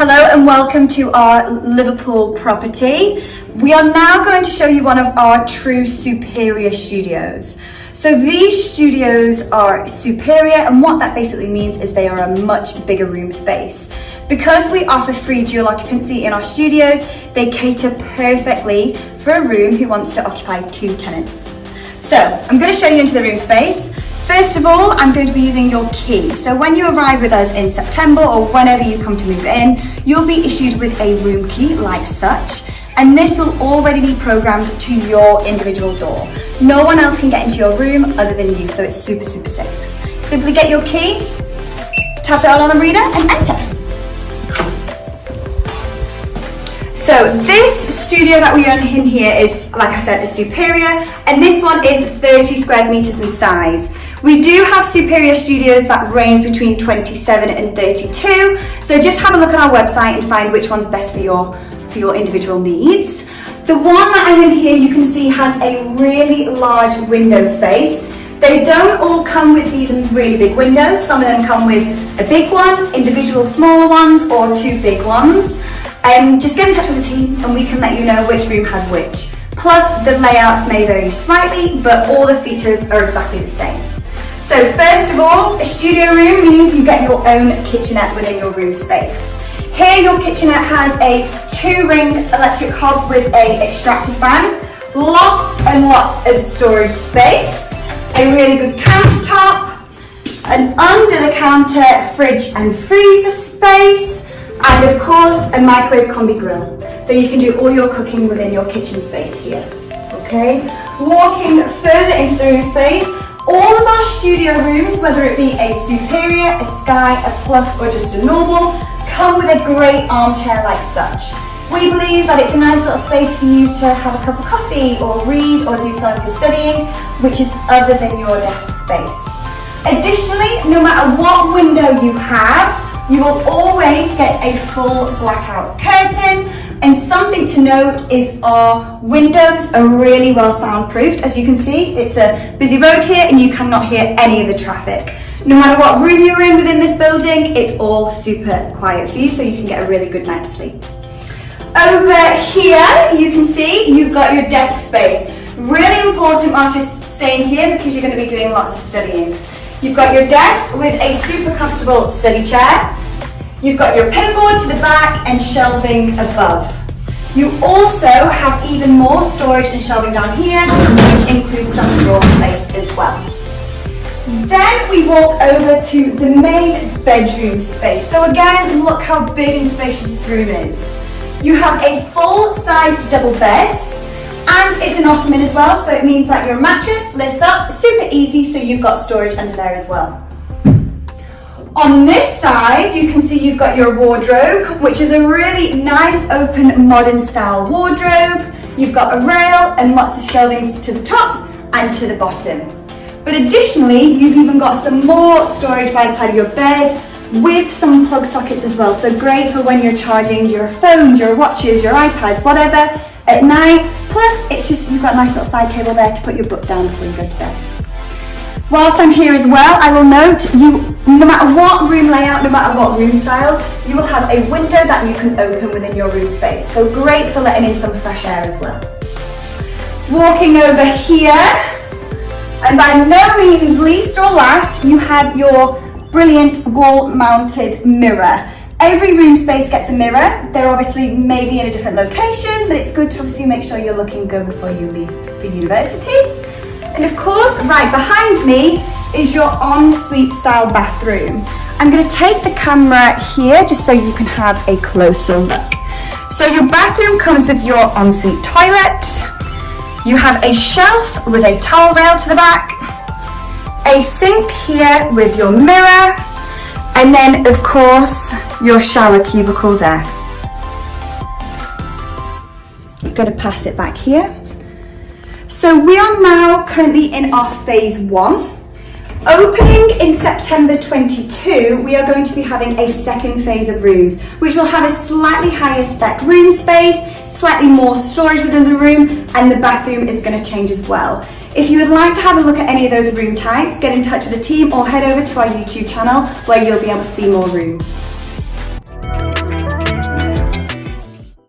Hello and welcome to our Liverpool property. We are now going to show you one of our true superior studios. So these studios are superior, and what that basically means is they are a much bigger room space. Because we offer free dual occupancy in our studios, they cater perfectly for a room who wants to occupy 2 tenants. So I'm going to show you into the room space. First of all, I'm going to be using your key. So when you arrive with us in September or whenever you come to move in, you'll be issued with a room key like such, and this will already be programmed to your individual door. No one else can get into your room other than you, so it's super safe. Simply get your key, tap it on the reader and enter. So this studio that we are in here is, like I said, a superior, and this one is 30 square meters in size. We do have superior studios that range between 27 and 32, so just have a look on our website and find which one's best for your individual needs. The one that I'm in here, you can see, has a really large window space. They don't all come with these really big windows. Some of them come with a big one, individual smaller ones, or 2 big ones. Just get in touch with the team and we can let you know which room has which. Plus, the layouts may vary slightly, but all the features are exactly the same. So first of all, a studio room means you get your own kitchenette within your room space. Here your kitchenette has a 2-ring electric hob with a extractor fan, lots and lots of storage space, a really good countertop, an under the counter fridge and freezer space, and of course a microwave combi grill. So you can do all your cooking within your kitchen space here. Okay, walking further into the room space, all of our studio rooms, whether it be a superior, a sky, a plus or just a normal, come with a great armchair like such. We believe that it's a nice little space for you to have a cup of coffee or read or do some of your studying, which is other than your desk space. Additionally, no matter what window you have, you will always get a full blackout curtain, and something to note is our windows are really well soundproofed. As you can see, it's a busy road here and you cannot hear any of the traffic. No matter what room you're in within this building, it's all super quiet for you, so you can get a really good night's sleep. Over here, you can see you've got your desk space. Really important whilst you're staying here because you're going to be doing lots of studying. You've got your desk with a super comfortable study chair. You've got your pinboard to the back and shelving above. You also have even more storage and shelving down here, which includes some drawer space as well. Then we walk over to the main bedroom space. So again, look how big and spacious this room is. You have a full-size double bed, and it's an ottoman as well, so it means that your mattress lifts up super easy, so you've got storage under there as well. On this side, you can see you've got your wardrobe, which is a really nice, open, modern style wardrobe. You've got a rail and lots of shelvings to the top and to the bottom. But additionally, you've even got some more storage by the side of your bed with some plug sockets as well. So great for when you're charging your phones, your watches, your iPads, whatever, at night. Plus, it's just, you've got a nice little side table there to put your book down before you go to bed. Whilst I'm here as well, I will note, no matter what room layout, no matter what room style, you will have a window that you can open within your room space. So great for letting in some fresh air as well. Walking over here, and by no means least or last, you have your brilliant wall-mounted mirror. Every room space gets a mirror. They're obviously maybe in a different location, but it's good to obviously make sure you're looking good before you leave for university. And of course, right behind me is your ensuite style bathroom. I'm going to take the camera here just so you can have a closer look. So your bathroom comes with your ensuite toilet. You have a shelf with a towel rail to the back, a sink here with your mirror, and then of course your shower cubicle there. I'm going to pass it back here. So we are now currently in our phase 1. Opening in September 22, we are going to be having a second phase of rooms, which will have a slightly higher spec room space, slightly more storage within the room, and the bathroom is going to change as well. If you would like to have a look at any of those room types, get in touch with the team or head over to our YouTube channel where you'll be able to see more rooms.